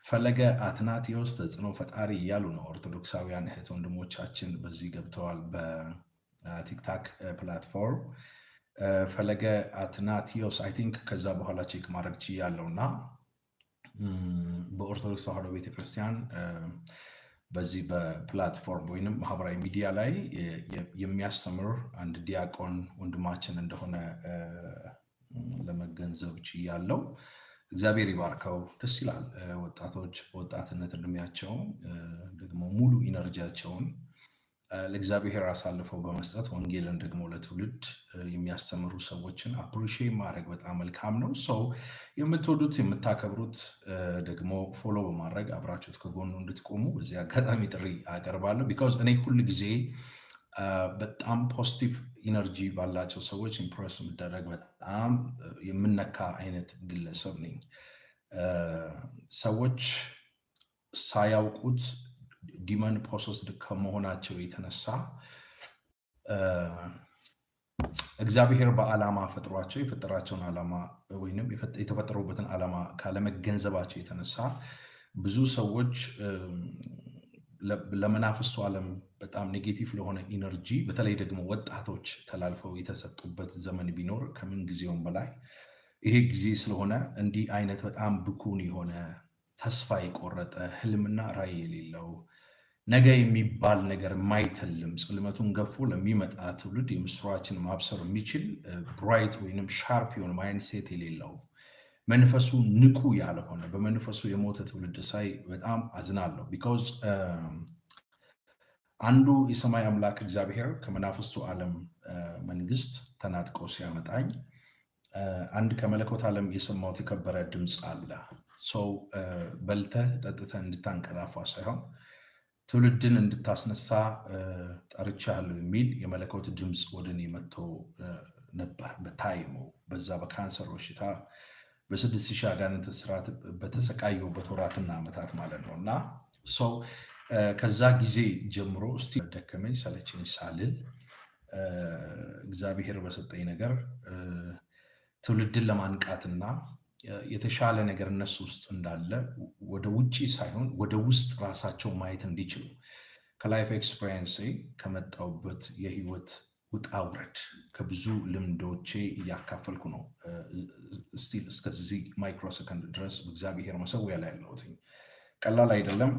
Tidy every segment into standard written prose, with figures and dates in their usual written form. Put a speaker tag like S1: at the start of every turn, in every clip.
S1: ፈለገ አትናቴዎስ ተጽዕኖ ፈጣሪ እያሉ ነው ኦርቶዶክሳውያን እህት ወንድሞቻችን በዚህ ገብተዋል። በቲክታክ ፕላትፎርም ፈለገ አትናቴዎስ አይ ቲንክ ከዛ በኋላ ቼክ ማድረግ ችያለሁ እና በኦርቶዶክስ ተዋሕዶ ቤተክርስቲያን በዚህ በፕላትፎርም ወይንም ማህበራዊ ሚዲያ ላይ የሚያስተምር አንድ ዲያቆን ወንድማችን እንደሆነ ለመገንዘብ ችያለሁ። እግዚአብሔር ይባርከው። ደስ ይላል። ወጣቶች በወጣትነት እድሜያቸው ደግሞ ሙሉ ኢነርጂያቸውን ለእግዚአብሔር አሳልፈው በመስጠት ወንጌልን ደግሞ ለትውልድ የሚያስተምሩ ሰዎችን አፕሪሺየት ማድረግ በጣም መልካም ነው። ሰው የምትወዱት የምታከብሩት ደግሞ ፎሎ በማድረግ አብራችሁት ከጎኑ እንድትቆሙ በዚህ አጋጣሚ ጥሪ አቀርባለሁ። ቢካዝ እኔ ሁል ጊዜ በጣም ፖዚቲቭ ኢነርጂ ባላቸው ሰዎች ኢምፕሬስ የምደረግ በጣም የምነካ አይነት ግለሰብ ነኝ። ሰዎች ሳያውቁት ዲመን ፖሰስድ ከመሆናቸው የተነሳ እግዚአብሔር በዓላማ ፈጥሯቸው የፈጠራቸውን ዓላማ ወይንም የተፈጠሩበትን ዓላማ ካለመገንዘባቸው የተነሳ ብዙ ሰዎች ለመናፍስቱ ዓለም በጣም ኔጌቲቭ ለሆነ ኢነርጂ በተለይ ደግሞ ወጣቶች ተላልፈው የተሰጡበት ዘመን ቢኖር ከምን ጊዜውም በላይ ይሄ ጊዜ ስለሆነ እንዲህ አይነት በጣም ብኩን የሆነ ተስፋ የቆረጠ ህልምና ራዕይ የሌለው ነገ የሚባል ነገር የማይተልም ጽልመቱን ገፎ ለሚመጣ ትውልድ የምስራችን ማብሰር የሚችል ብራይት ወይንም ሻርፕ የሆነ ማይንድሴት የሌለው መንፈሱ ንቁ ያልሆነ በመንፈሱ የሞተ ትውልድ ሳይ በጣም አዝናለሁ። ቢካዝ አንዱ የሰማይ አምላክ እግዚአብሔር ከመናፍስቱ ዓለም መንግስት ተናጥቆ ሲያመጣኝ አንድ ከመለኮት ዓለም የሰማሁት የከበረ ድምፅ አለ። ሰው በልተህ ጠጥተህ እንድታንቀላፋ ሳይሆን ትውልድን እንድታስነሳ ጠርቻለሁ የሚል የመለኮት ድምፅ ወደ እኔ መጥቶ ነበር። በታይሙ በዛ በካንሰር በሽታ በ6000 አጋንንት ስርዓት በተሰቃየሁበት ወራትና ዓመታት ማለት ነው። እና ሰው ከዛ ጊዜ ጀምሮ እስቲ ደከመኝ ሰለቸኝ ሳልል እግዚአብሔር በሰጠኝ ነገር ትውልድን ለማንቃትና የተሻለ ነገር እነሱ ውስጥ እንዳለ ወደ ውጪ ሳይሆን ወደ ውስጥ ራሳቸው ማየት እንዲችሉ ከላይፍ ኤክስፒሪየንስ ከመጣሁበት የህይወት ውጣ ውረድ ከብዙ ልምዶቼ እያካፈልኩ ነው። ስቲል እስከዚህ ማይክሮ ሰከንድ ድረስ በእግዚአብሔር መሰዊያ ላይ ያለሁት ቀላል አይደለም።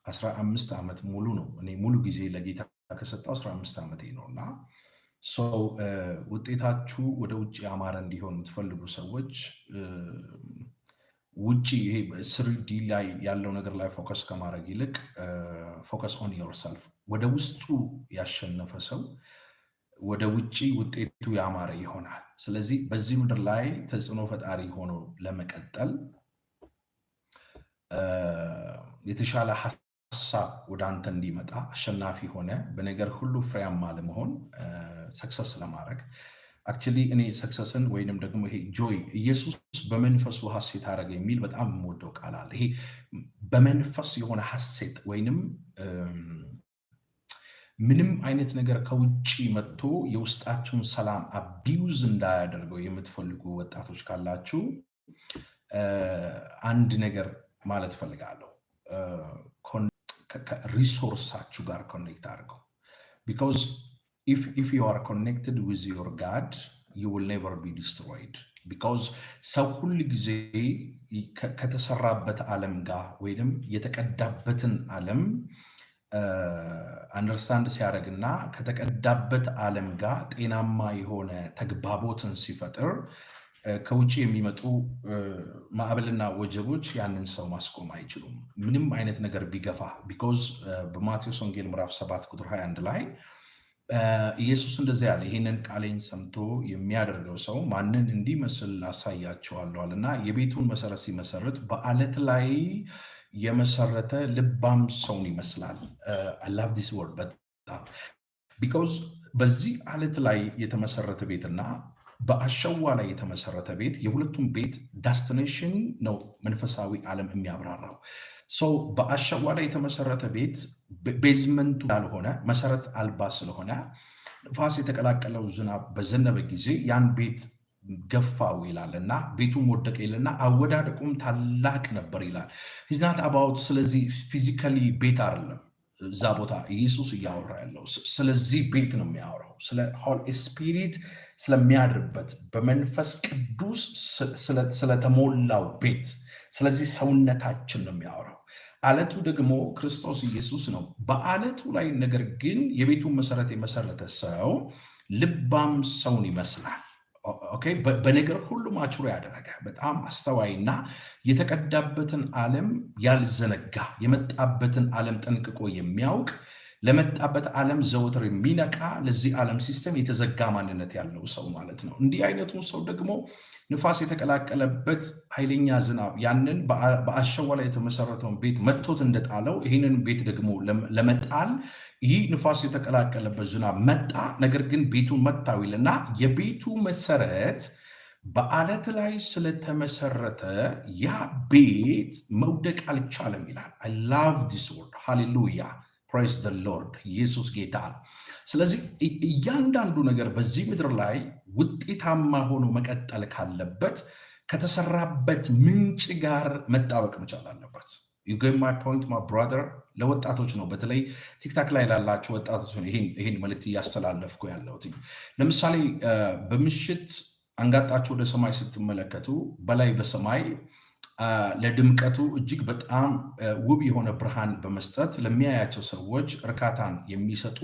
S1: 15 ዓመት ሙሉ ነው እኔ ሙሉ ጊዜ ለጌታ ከሰጠው 15 ዓመቴ ነው። እና ሰው ውጤታችሁ ወደ ውጭ ያማረ እንዲሆን የምትፈልጉ ሰዎች ውጭ ይሄ ስሪዲ ላይ ያለው ነገር ላይ ፎከስ ከማድረግ ይልቅ ፎከስ ኦን ዮርሰልፍ ወደ ውስጡ ያሸነፈ ሰው ወደ ውጪ ውጤቱ ያማረ ይሆናል። ስለዚህ በዚህ ምድር ላይ ተጽዕኖ ፈጣሪ ሆኖ ለመቀጠል የተሻለ ሐሳብ ወደ አንተ እንዲመጣ አሸናፊ ሆነ በነገር ሁሉ ፍሬያማ ለመሆን ሰክሰስ ለማድረግ አክቹሊ እኔ ሰክሰስን ወይንም ደግሞ ይሄ ጆይ ኢየሱስ በመንፈሱ ሐሴት አደረገ የሚል በጣም የምወደው ቃል አለ። ይሄ በመንፈስ የሆነ ሐሴት ወይንም ምንም አይነት ነገር ከውጪ መጥቶ የውስጣችሁን ሰላም አቢዩዝ እንዳያደርገው የምትፈልጉ ወጣቶች ካላችሁ አንድ ነገር ማለት ፈልጋለሁ። ከሪሶርሳችሁ ጋር ኮኔክት አድርገው። ቢካዝ if you are connected with your God, you will never be destroyed. because ሰው ሁሉ ጊዜ ከተሰራበት ዓለም ጋር ወይንም የተቀዳበትን ዓለም አንደርስታንድ ሲያደርግና ከተቀዳበት ዓለም ጋር ጤናማ የሆነ ተግባቦትን ሲፈጥር ከውጭ የሚመጡ ማዕበልና ወጀቦች ያንን ሰው ማስቆም አይችሉም፣ ምንም አይነት ነገር ቢገፋ። ቢኮዝ በማቴዎስ ወንጌል ምዕራፍ 7 ቁጥር 21 ላይ ኢየሱስ እንደዚህ ያለ ይህንን ቃሌን ሰምቶ የሚያደርገው ሰው ማንን እንዲመስል አሳያቸዋለዋልና የቤቱን መሰረት ሲመሰርት በአለት ላይ የመሰረተ ልባም ሰውን ይመስላል። I love this word በጣም because በዚህ አለት ላይ የተመሰረተ ቤትና በአሸዋ ላይ የተመሰረተ ቤት የሁለቱም ቤት ዳስቲኔሽን ነው መንፈሳዊ ዓለም የሚያብራራው። ሰው በአሸዋ ላይ የተመሰረተ ቤት ቤዝመንቱ ያልሆነ መሰረት አልባ ስለሆነ ንፋስ የተቀላቀለው ዝናብ በዘነበ ጊዜ ያን ቤት ገፋው ይላልና ቤቱም ወደቀ ይልና አወዳደቁም ታላቅ ነበር ይላል። ሂዝናት አባውት ስለዚህ ፊዚካሊ ቤት አይደለም እዛ ቦታ ኢየሱስ እያወራ ያለው ስለዚህ ቤት ነው የሚያወራው። ስለ ሆሊ ስፒሪት ስለሚያድርበት በመንፈስ ቅዱስ ስለተሞላው ቤት፣ ስለዚህ ሰውነታችን ነው የሚያወራው። አለቱ ደግሞ ክርስቶስ ኢየሱስ ነው። በአለቱ ላይ ነገር ግን የቤቱን መሰረት የመሰረተ ሰው ልባም ሰውን ይመስላል። ኦኬ፣ በነገር ሁሉ ማቹር ያደረገ በጣም አስተዋይና የተቀዳበትን ዓለም ያልዘነጋ የመጣበትን ዓለም ጠንቅቆ የሚያውቅ ለመጣበት ዓለም ዘወትር የሚነቃ ለዚህ ዓለም ሲስተም የተዘጋ ማንነት ያለው ሰው ማለት ነው። እንዲህ አይነቱን ሰው ደግሞ ንፋስ የተቀላቀለበት ኃይለኛ ዝናብ ያንን በአሸዋ ላይ የተመሰረተውን ቤት መጥቶት እንደጣለው ይህንን ቤት ደግሞ ለመጣል ይህ ንፋስ የተቀላቀለበት ዝናብ መጣ፣ ነገር ግን ቤቱን መታው ይልና የቤቱ መሰረት በአለት ላይ ስለተመሰረተ ያ ቤት መውደቅ አልቻለም ይላል። አይ ላቭ ዲስ ወርድ ሃሌሉያ ፕሬዝ ዘ ሎርድ ኢየሱስ ጌታ። ስለዚህ እያንዳንዱ ነገር በዚህ ምድር ላይ ውጤታማ ሆኖ መቀጠል ካለበት ከተሰራበት ምንጭ ጋር መጣበቅ መቻል አለበት። you get my point my brother። ለወጣቶች ነው፣ በተለይ ቲክታክ ላይ ላላችሁ ወጣቶች ነው ይሄን መልእክት እያስተላለፍኩ ያለሁት። ለምሳሌ በምሽት አንጋጣችሁ ወደ ሰማይ ስትመለከቱ በላይ በሰማይ ለድምቀቱ እጅግ በጣም ውብ የሆነ ብርሃን በመስጠት ለሚያያቸው ሰዎች እርካታን የሚሰጡ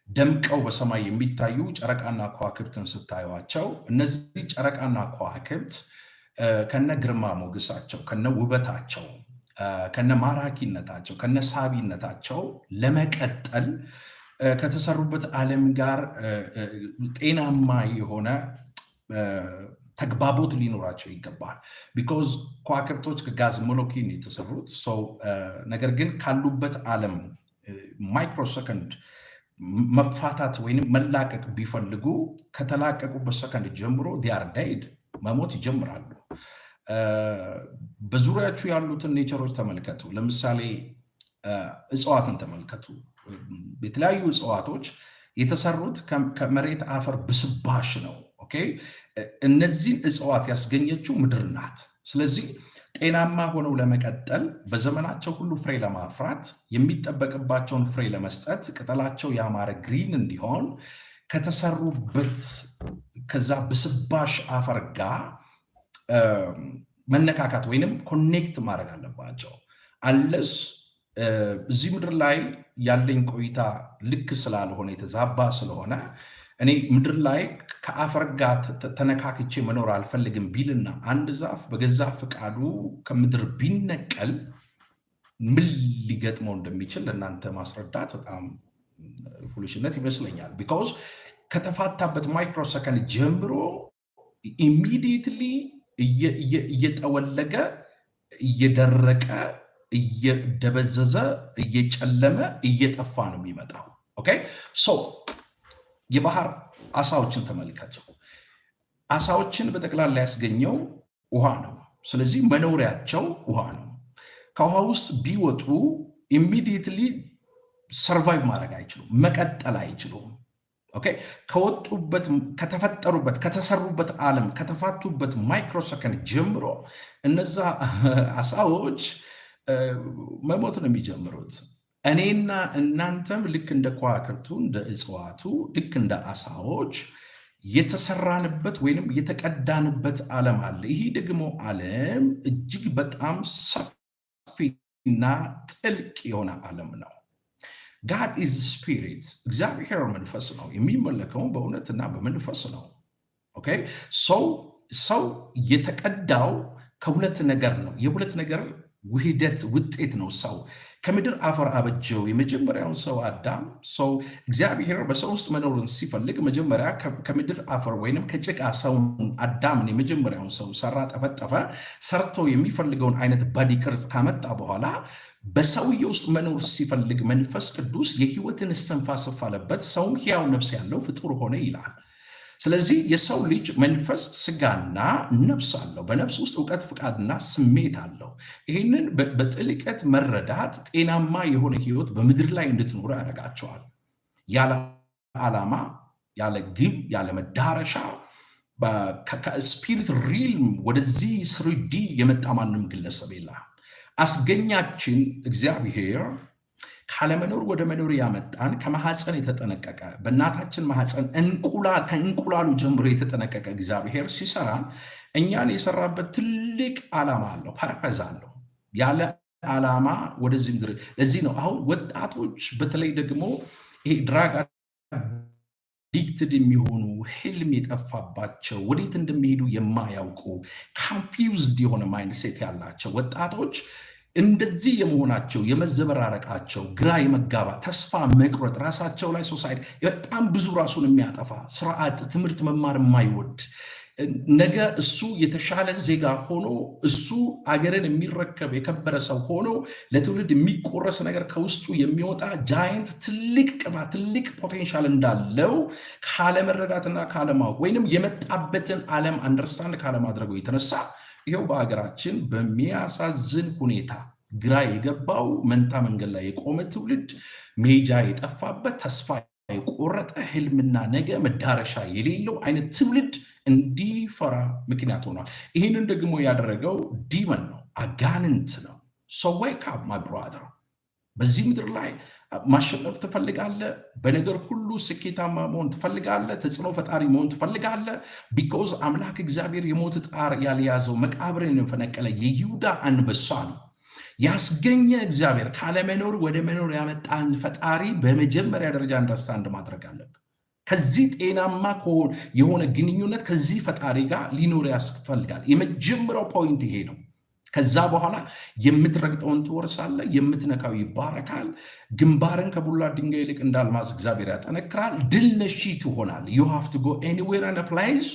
S1: ደምቀው በሰማይ የሚታዩ ጨረቃና ከዋክብትን ስታዩዋቸው እነዚህ ጨረቃና ከዋክብት ከነ ግርማ ሞገሳቸው ከነ ውበታቸው ከነ ማራኪነታቸው ከነ ሳቢነታቸው ለመቀጠል ከተሰሩበት ዓለም ጋር ጤናማ የሆነ ተግባቦት ሊኖራቸው ይገባል። ቢኮዝ ከዋክብቶች ከጋዝ ሞለኪል የተሰሩት ሰው ነገር ግን ካሉበት ዓለም ማይክሮሰከንድ መፋታት ወይም መላቀቅ ቢፈልጉ ከተላቀቁበት ሰከንድ ጀምሮ ዲያር ዳይድ መሞት ይጀምራሉ። በዙሪያችሁ ያሉትን ኔቸሮች ተመልከቱ። ለምሳሌ እጽዋትን ተመልከቱ። የተለያዩ እጽዋቶች የተሰሩት ከመሬት አፈር ብስባሽ ነው። ኦኬ፣ እነዚህን እጽዋት ያስገኘችው ምድር ናት። ስለዚህ ጤናማ ሆነው ለመቀጠል በዘመናቸው ሁሉ ፍሬ ለማፍራት የሚጠበቅባቸውን ፍሬ ለመስጠት ቅጠላቸው ያማረ ግሪን እንዲሆን ከተሰሩበት ከዛ ብስባሽ አፈር ጋር መነካካት ወይንም ኮኔክት ማድረግ አለባቸው። አለስ እዚህ ምድር ላይ ያለኝ ቆይታ ልክ ስላልሆነ የተዛባ ስለሆነ እኔ ምድር ላይ ከአፈር ጋር ተነካክቼ መኖር አልፈልግም ቢልና አንድ ዛፍ በገዛ ፈቃዱ ከምድር ቢነቀል ምን ሊገጥመው እንደሚችል ለእናንተ ማስረዳት በጣም ፉሊሽነት ይመስለኛል። ቢኮዝ ከተፋታበት ማይክሮሰከንድ ጀምሮ ኢሚዲየትሊ እየጠወለገ እየደረቀ እየደበዘዘ እየጨለመ እየጠፋ ነው የሚመጣው። ኦኬ ሶ የባህር አሳዎችን ተመልከቱ። አሳዎችን በጠቅላላ ያስገኘው ውሃ ነው። ስለዚህ መኖሪያቸው ውሃ ነው። ከውሃ ውስጥ ቢወጡ ኢሚዲየትሊ ሰርቫይቭ ማድረግ አይችሉም፣ መቀጠል አይችሉም። ኦኬ ከወጡበት ከተፈጠሩበት ከተሰሩበት ዓለም ከተፋቱበት ማይክሮሰከንድ ጀምሮ እነዛ አሳዎች መሞት ነው የሚጀምሩት። እኔና እናንተም ልክ እንደ ከዋክብቱ እንደ እጽዋቱ ልክ እንደ አሳዎች የተሰራንበት ወይንም የተቀዳንበት ዓለም አለ። ይህ ደግሞ ዓለም እጅግ በጣም ሰፊና ጥልቅ የሆነ ዓለም ነው። ጋድ ኢዝ ስፒሪት፣ እግዚአብሔር መንፈስ ነው። የሚመለከውን በእውነትና በመንፈስ ነው። ኦኬ ሰው የተቀዳው ከሁለት ነገር ነው። የሁለት ነገር ውህደት ውጤት ነው። ሰው ከምድር አፈር አበጀው። የመጀመሪያውን ሰው አዳም ሰው እግዚአብሔር በሰው ውስጥ መኖርን ሲፈልግ መጀመሪያ ከምድር አፈር ወይንም ከጭቃ ሰውን አዳምን የመጀመሪያውን ሰው ሰራ፣ ጠፈጠፈ። ሰርቶ የሚፈልገውን አይነት ባዲ ቅርጽ ካመጣ በኋላ በሰውዬ ውስጥ መኖር ሲፈልግ መንፈስ ቅዱስ የሕይወትን እስትንፋስ አለበት። ሰውም ሕያው ነፍስ ያለው ፍጡር ሆነ ይላል። ስለዚህ የሰው ልጅ መንፈስ፣ ስጋና ነፍስ አለው። በነፍስ ውስጥ እውቀት፣ ፍቃድና ስሜት አለው። ይህንን በጥልቀት መረዳት ጤናማ የሆነ ሕይወት በምድር ላይ እንድትኖሩ ያደርጋቸዋል። ያለ ዓላማ፣ ያለ ግብ፣ ያለ መዳረሻ ከስፒሪት ሪልም ወደዚህ 3D የመጣ ማንም ግለሰብ የለም። አስገኛችን እግዚአብሔር ካለመኖር ወደ መኖር ያመጣን ከማህፀን የተጠነቀቀ በእናታችን ማህፀን ከእንቁላሉ ጀምሮ የተጠነቀቀ እግዚአብሔር ሲሰራ እኛን የሰራበት ትልቅ ዓላማ አለው፣ ፐርፐዝ አለው። ያለ ዓላማ ወደዚህ ምድር ለዚህ ነው አሁን ወጣቶች በተለይ ደግሞ ይሄ ድራግ አዲክትድ የሚሆኑ ህልም የጠፋባቸው ወዴት እንደሚሄዱ የማያውቁ ካንፊውዝድ የሆነ ማይንድሴት ያላቸው ወጣቶች እንደዚህ የመሆናቸው የመዘበራረቃቸው ግራ የመጋባት ተስፋ መቁረጥ ራሳቸው ላይ ሶሳይቲ በጣም ብዙ ራሱን የሚያጠፋ ስርዓት ትምህርት መማር የማይወድ ነገ እሱ የተሻለ ዜጋ ሆኖ እሱ አገርን የሚረከብ የከበረ ሰው ሆኖ ለትውልድ የሚቆረስ ነገር ከውስጡ የሚወጣ ጃይንት ትልቅ ቅባት ትልቅ ፖቴንሻል እንዳለው ካለመረዳትና ካለማወቅ ወይንም የመጣበትን ዓለም አንደርስታንድ ካለማድረጉ የተነሳ ይኸው በሀገራችን በሚያሳዝን ሁኔታ ግራ የገባው መንታ መንገድ ላይ የቆመ ትውልድ ሜጃ የጠፋበት ተስፋ የቆረጠ ህልምና ነገ መዳረሻ የሌለው አይነት ትውልድ እንዲፈራ ምክንያት ሆኗል። ይህንን ደግሞ ያደረገው ዲመን ነው፣ አጋንንት ነው። ሶ ዌክ አፕ ማይ ብራዘር። በዚህ ምድር ላይ ማሸነፍ ትፈልጋለህ? በነገር ሁሉ ስኬታማ መሆን ትፈልጋለህ? ተጽዕኖ ፈጣሪ መሆን ትፈልጋለህ? ቢኮዝ አምላክ እግዚአብሔር የሞት ጣር ያልያዘው መቃብርን የፈነቀለ የይሁዳ አንበሳ ነው። ያስገኘ እግዚአብሔር ካለመኖር ወደ መኖር ያመጣን ፈጣሪ በመጀመሪያ ደረጃ አንደርስታንድ ማድረግ አለብን። ከዚህ ጤናማ የሆነ ግንኙነት ከዚህ ፈጣሪ ጋር ሊኖር ያስፈልጋል። የመጀመሪያው ፖይንት ይሄ ነው። ከዛ በኋላ የምትረግጠውን ትወርሳለህ፣ የምትነካው ይባረካል። ግንባርን ከቡላ ድንጋይ ይልቅ እንዳልማዝ እግዚአብሔር ያጠነክራል። ድል ነሺ ትሆናል። ዩ ሃቭ ቱ ጎ ኤኒዌር ኤንድ ፕሌስ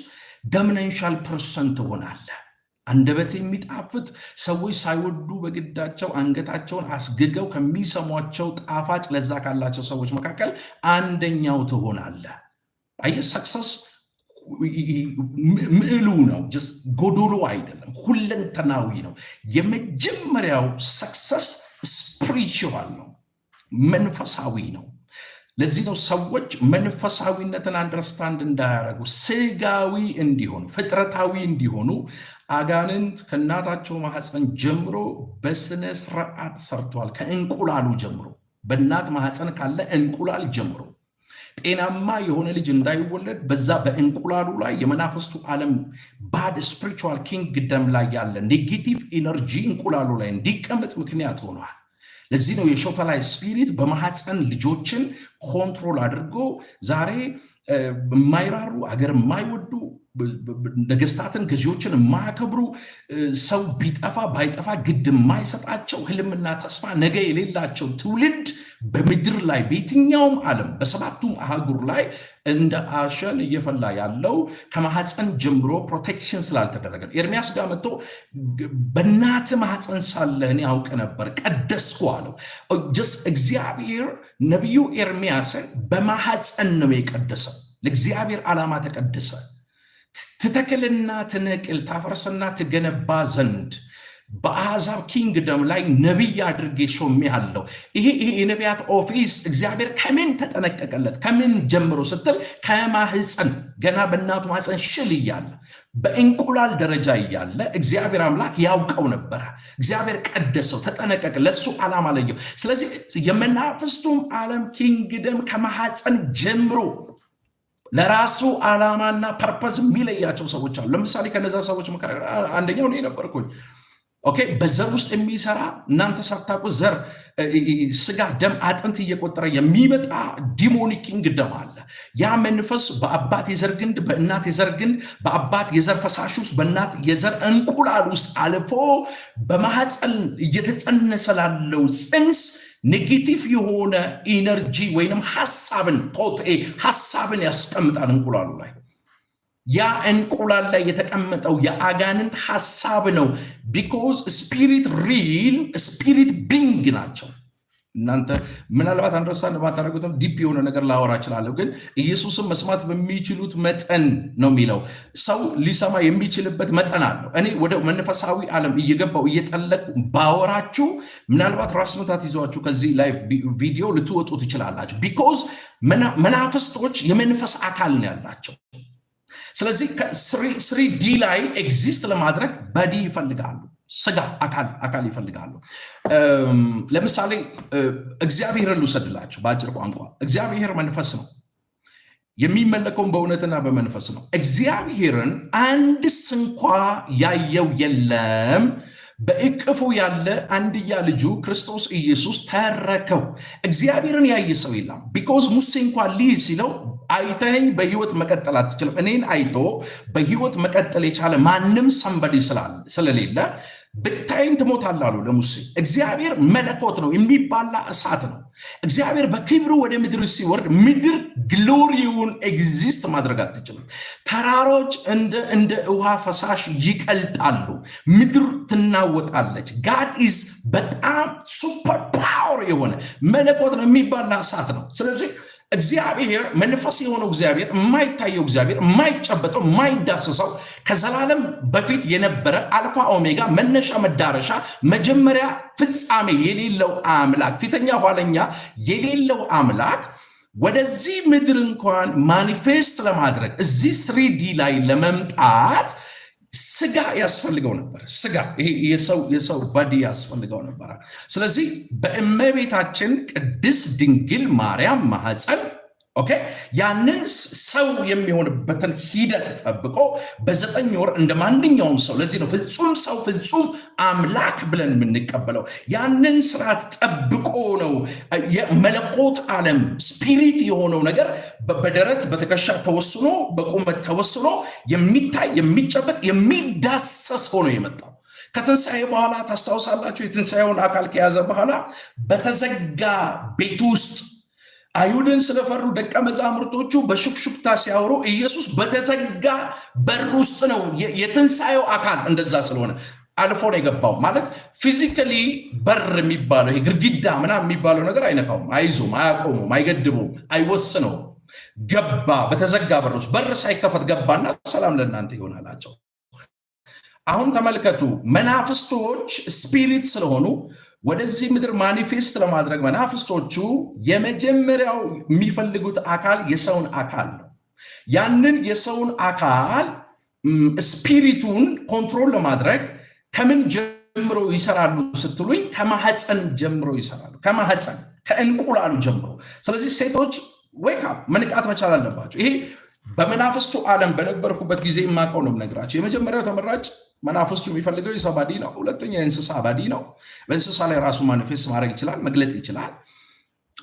S1: ዶሚናንሻል ፐርሰን ትሆናለህ። አንደበት የሚጣፍጥ ሰዎች ሳይወዱ በግዳቸው አንገታቸውን አስግገው ከሚሰሟቸው ጣፋጭ ለዛ ካላቸው ሰዎች መካከል አንደኛው ትሆናለህ። አየህ፣ ሰክሰስ ምዕሉ ነው፣ ጎዶሎ አይደለም፣ ሁለንተናዊ ነው። የመጀመሪያው ሰክሰስ ስፒሪቹዋል ነው፣ መንፈሳዊ ነው። ለዚህ ነው ሰዎች መንፈሳዊነትን አንደርስታንድ እንዳያደርጉ ስጋዊ እንዲሆኑ ፍጥረታዊ እንዲሆኑ አጋንንት ከእናታቸው ማህፀን ጀምሮ በስነ ስርዓት ሰርቷል። ከእንቁላሉ ጀምሮ በእናት ማህፀን ካለ እንቁላል ጀምሮ ጤናማ የሆነ ልጅ እንዳይወለድ በዛ በእንቁላሉ ላይ የመናፍስቱ ዓለም ባድ ስፒሪቹዋል ኪንግደም ላይ ያለ ኔጌቲቭ ኢነርጂ እንቁላሉ ላይ እንዲቀመጥ ምክንያት ሆኗል። ለዚህ ነው የሾተላይ ስፒሪት በማህፀን ልጆችን ኮንትሮል አድርጎ ዛሬ የማይራሩ አገር የማይወዱ ነገስታትን ገዢዎችን የማያከብሩ ሰው ቢጠፋ ባይጠፋ ግድ የማይሰጣቸው ህልምና ተስፋ ነገ የሌላቸው ትውልድ በምድር ላይ በየትኛውም ዓለም በሰባቱም አህጉር ላይ እንደ አሸን እየፈላ ያለው ከማህፀን ጀምሮ ፕሮቴክሽን ስላልተደረገ። ኤርሚያስ ጋር መጥቶ በእናት ማህፀን ሳለህ እኔ አውቅ ነበር ቀደስኩ አለው። እግዚአብሔር ነቢዩ ኤርሚያስን በማህፀን ነው የቀደሰው። ለእግዚአብሔር ዓላማ ተቀደሰ። ትተክልና ትነቅል ታፈርስና ትገነባ ዘንድ በአሕዛብ ኪንግደም ላይ ነቢይ አድርጌ ሾሜሃለሁ። ይሄ የነቢያት ኦፊስ እግዚአብሔር ከምን ተጠነቀቀለት? ከምን ጀምሮ ስትል ከማህፀን ገና በእናቱ ማህፀን ሽል እያለ በእንቁላል ደረጃ እያለ እግዚአብሔር አምላክ ያውቀው ነበረ። እግዚአብሔር ቀደሰው፣ ተጠነቀቀ፣ ለሱ ዓላማ ለየው። ስለዚህ የመናፍስቱም ዓለም ኪንግደም ከማህፀን ጀምሮ ለራሱ ዓላማና ፐርፐዝ የሚለያቸው ሰዎች አሉ። ለምሳሌ ከነዛ ሰዎች አንደኛው እኔ ነበርኩኝ። ኦኬ፣ በዘር ውስጥ የሚሰራ እናንተ ሳታውቁ ዘር ስጋ ደም አጥንት እየቆጠረ የሚመጣ ዲሞኒክ ኪንግደም አለ። ያ መንፈስ በአባት የዘር ግንድ በእናት የዘር ግንድ በአባት የዘር ፈሳሽ ውስጥ በእናት የዘር እንቁላል ውስጥ አልፎ በማህፀን እየተጸነሰ ላለው ፅንስ ኔጌቲቭ የሆነ ኢነርጂ ወይንም ሐሳብን ያስቀምጣል እንቁላሉ ላይ። ያ እንቁላል ላይ የተቀመጠው የአጋንንት ሐሳብ ነው። ቢኮዝ ስፒሪት ሪል ስፒሪት ቢንግ ናቸው። እናንተ ምናልባት አንደርስታንድ ባታደርጉትም ዲፕ የሆነ ነገር ላወራ እችላለሁ። ግን ኢየሱስን መስማት በሚችሉት መጠን ነው የሚለው። ሰው ሊሰማ የሚችልበት መጠን አለው። እኔ ወደ መንፈሳዊ ዓለም እየገባው እየጠለቁ ባወራችሁ ምናልባት ራስ ምታት ይዟችሁ ከዚህ ላይ ቪዲዮ ልትወጡ ትችላላችሁ። ቢኮዝ መናፍስቶች የመንፈስ አካል ነው ያላቸው። ስለዚህ ስሪዲ ላይ ኤግዚስት ለማድረግ በዲ ይፈልጋሉ፣ ስጋ አካል ይፈልጋሉ። ለምሳሌ እግዚአብሔርን ልውሰድላችሁ በአጭር ቋንቋ። እግዚአብሔር መንፈስ ነው፣ የሚመለከውን በእውነትና በመንፈስ ነው። እግዚአብሔርን አንድ ስንኳ ያየው የለም። በእቅፉ ያለ አንድያ ልጁ ክርስቶስ ኢየሱስ ተረከው። እግዚአብሔርን ያየ ሰው የለም። ቢኮዝ ሙሴ እንኳን ልይ ሲለው አይተኸኝ በህይወት መቀጠል አትችልም። እኔን አይቶ በህይወት መቀጠል የቻለ ማንም ሰንበዲ ስለሌለ ብታይኝ ትሞታለህ አሉ ለሙሴ። እግዚአብሔር መለኮት ነው፣ የሚባላ እሳት ነው። እግዚአብሔር በክብሩ ወደ ምድር ሲወርድ ምድር ግሎሪውን ኤግዚስት ማድረግ አትችልም። ተራሮች እንደ ውሃ ፈሳሽ ይቀልጣሉ፣ ምድር ትናወጣለች። ጋድ ኢዝ በጣም ሱፐር ፓወር የሆነ መለኮት ነው፣ የሚባላ እሳት ነው። ስለዚህ እግዚአብሔር መንፈስ የሆነው እግዚአብሔር፣ የማይታየው እግዚአብሔር፣ የማይጨበጠው የማይዳሰሰው ከዘላለም በፊት የነበረ አልፋ ኦሜጋ፣ መነሻ መዳረሻ፣ መጀመሪያ ፍጻሜ የሌለው አምላክ፣ ፊተኛ ኋለኛ የሌለው አምላክ ወደዚህ ምድር እንኳን ማኒፌስት ለማድረግ እዚህ ስሪዲ ላይ ለመምጣት ስጋ ያስፈልገው ነበር። ስጋ የሰው ባዲ ያስፈልገው ነበር። ስለዚህ በእመቤታችን ቅድስት ድንግል ማርያም ማህፀን ያንን ሰው የሚሆንበትን ሂደት ጠብቆ በ9 ወር እንደ ማንኛውም ሰው፣ ለዚህ ነው ፍጹም ሰው ፍጹም አምላክ ብለን የምንቀበለው። ያንን ስርዓት ጠብቆ ነው የመለኮት ዓለም ስፒሪት የሆነው ነገር በደረት በትከሻ ተወስኖ በቁመት ተወስኖ የሚታይ የሚጨበጥ የሚዳሰስ ሆኖ የመጣው። ከትንሣኤ በኋላ ታስታውሳላችሁ፣ የትንሣኤውን አካል ከያዘ በኋላ በተዘጋ ቤት ውስጥ አይሁድን ስለፈሩ ደቀ መዛሙርቶቹ በሹክሹክታ ሲያወሩ ኢየሱስ በተዘጋ በር ውስጥ ነው። የትንሣኤው አካል እንደዛ ስለሆነ አልፎ ነው የገባው። ማለት ፊዚካሊ በር የሚባለው ግድግዳ ምናምን የሚባለው ነገር አይነካውም፣ አይዞም፣ አያቆሙም፣ አይገድቡም፣ አይወስነውም። ገባ፣ በተዘጋ በር ውስጥ በር ሳይከፈት ገባና ሰላም ለእናንተ ይሆናላቸው። አሁን ተመልከቱ፣ መናፍስቶች ስፒሪት ስለሆኑ ወደዚህ ምድር ማኒፌስት ለማድረግ መናፍስቶቹ የመጀመሪያው የሚፈልጉት አካል የሰውን አካል ነው። ያንን የሰውን አካል ስፒሪቱን ኮንትሮል ለማድረግ ከምን ጀምሮ ይሰራሉ ስትሉኝ፣ ከማህፀን ጀምሮ ይሰራሉ። ከማህፀን ከእንቁላሉ ጀምሮ። ስለዚህ ሴቶች ዌክ አፕ መንቃት መቻል አለባቸው። ይሄ በመናፍስቱ ዓለም በነበርኩበት ጊዜ የማውቀው ነው የምነግራቸው። የመጀመሪያው ተመራጭ መናፍስቱ የሚፈልገው የሰው ባዲ ነው። ሁለተኛ የእንስሳ ባዲ ነው። በእንስሳ ላይ ራሱ ማኒፌስት ማድረግ ይችላል፣ መግለጥ ይችላል።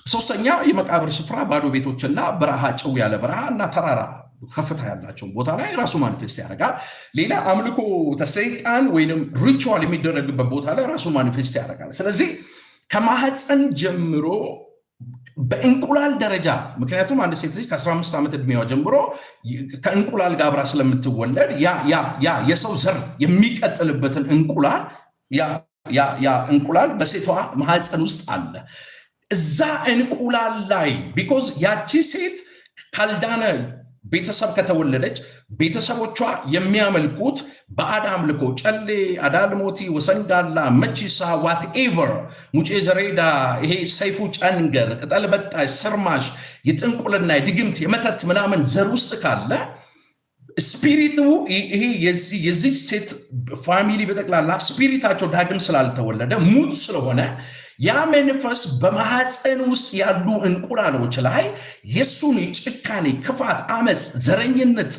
S1: ሶስተኛ የመቃብር ስፍራ፣ ባዶ ቤቶችና በረሃ፣ ጭው ያለ በረሃ እና ተራራ ከፍታ ያላቸውን ቦታ ላይ ራሱ ማኒፌስት ያደርጋል። ሌላ አምልኮ ተሰይጣን ወይም ሪቹዋል የሚደረግበት ቦታ ላይ ራሱ ማኒፌስት ያደርጋል። ስለዚህ ከማህፀን ጀምሮ በእንቁላል ደረጃ፣ ምክንያቱም አንድ ሴት ልጅ ከ15 ዓመት ዕድሜዋ ጀምሮ ከእንቁላል ጋር አብራ ስለምትወለድ ያ የሰው ዘር የሚቀጥልበትን እንቁላል ያ እንቁላል በሴቷ ማህፀን ውስጥ አለ። እዛ እንቁላል ላይ ቢኮዝ ያቺ ሴት ካልዳነ ቤተሰብ ከተወለደች ቤተሰቦቿ የሚያመልኩት ባዕድ አምልኮ፣ ጨሌ፣ አዳልሞቲ፣ ወሰንጋላ፣ መቺሳ፣ ዋትኤቨር፣ ሙጬ ዘሬዳ፣ ይሄ ሰይፉ ጨንገር፣ ቅጠል በጣሽ፣ ስርማሽ፣ የጥንቁልና የድግምት የመተት ምናምን ዘር ውስጥ ካለ ስፒሪቱ ይሄ የዚህ ሴት ፋሚሊ በጠቅላላ ስፒሪታቸው ዳግም ስላልተወለደ ሙት ስለሆነ ያ መንፈስ በማህፀን ውስጥ ያሉ እንቁላሎች ላይ የሱን የጭካኔ፣ ክፋት፣ አመፅ፣ ዘረኝነት፣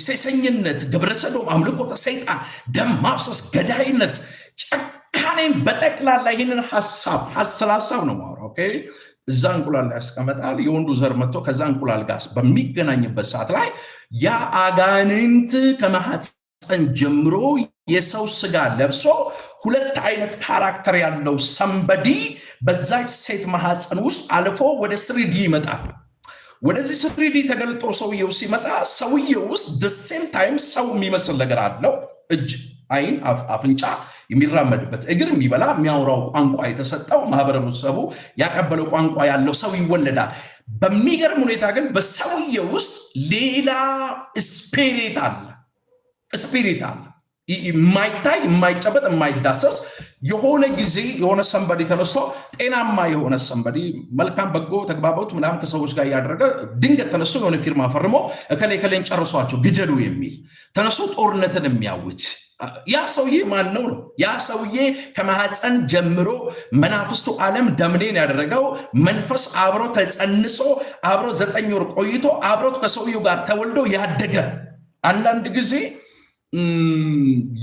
S1: ሴሰኝነት፣ ግብረሰዶም፣ አምልኮተ ሰይጣን፣ ደም ማፍሰስ፣ ገዳይነት፣ ጭካኔን በጠቅላላ ይህንን ሀሳብ ነው ማውራው። እዛ እንቁላል ላይ ያስቀመጣል። የወንዱ ዘር መጥቶ ከዛ እንቁላል ጋር በሚገናኝበት ሰዓት ላይ ያ አጋንንት ከማህፀን ጀምሮ የሰው ስጋ ለብሶ ሁለት አይነት ካራክተር ያለው ሰንበዲ በዛች ሴት ማህፀን ውስጥ አልፎ ወደ ስሪዲ ይመጣል። ወደዚህ ስሪዲ ተገልጦ ሰውየው ሲመጣ ሰውየው ውስጥ ሴም ታይም ሰው የሚመስል ነገር አለው። እጅ፣ አይን፣ አፍንጫ፣ የሚራመድበት እግር፣ የሚበላ የሚያወራው ቋንቋ የተሰጠው ማህበረሰቡ ያቀበለው ቋንቋ ያለው ሰው ይወለዳል። በሚገርም ሁኔታ ግን በሰውየው ውስጥ ሌላ ስፒሪት አለ። የማይታይ የማይጨበጥ የማይዳሰስ የሆነ ጊዜ የሆነ ሰንበዲ ተነስቶ ጤናማ የሆነ ሰንበዲ መልካም በጎ ተግባቦት ምናምን ከሰዎች ጋር ያደረገ ድንገት ተነስቶ የሆነ ፊርማ ፈርሞ እከሌ ከሌን ጨርሷቸው ግደሉ የሚል ተነስቶ ጦርነትን የሚያውጅ ያ ሰውዬ ማን ነው? ያ ሰውዬ ከማህፀን ጀምሮ መናፍስቱ ዓለም ደምኔን ያደረገው መንፈስ አብሮ ተጸንሶ አብሮ 9 ወር ቆይቶ አብሮት ከሰውየው ጋር ተወልዶ ያደገ አንዳንድ ጊዜ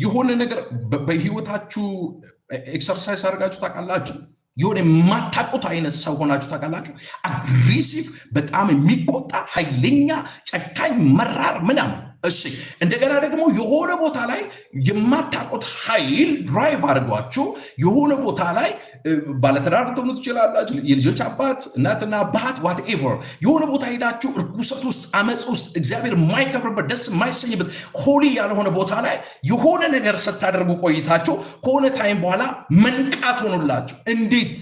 S1: የሆነ ነገር በህይወታችሁ ኤክሰርሳይዝ አድርጋችሁ ታውቃላችሁ? የሆነ የማታውቁት አይነት ሰው ሆናችሁ ታውቃላችሁ? አግሬሲቭ፣ በጣም የሚቆጣ ኃይለኛ፣ ጨካኝ፣ መራር ምናምን። እሺ እንደገና ደግሞ የሆነ ቦታ ላይ የማታውቁት ኃይል ድራይቭ አድርጓችሁ የሆነ ቦታ ላይ ባለትዳር ልትሆኑ ትችላላችሁ፣ የልጆች አባት እናትና አባት ዋትኤቨር የሆነ ቦታ ሄዳችሁ እርኩሰት ውስጥ አመፅ ውስጥ እግዚአብሔር የማይከብርበት ደስ የማይሰኝበት ሆሊ ያልሆነ ቦታ ላይ የሆነ ነገር ስታደርጉ ቆይታችሁ ከሆነ ታይም በኋላ መንቃት ሆኖላችሁ እንዴት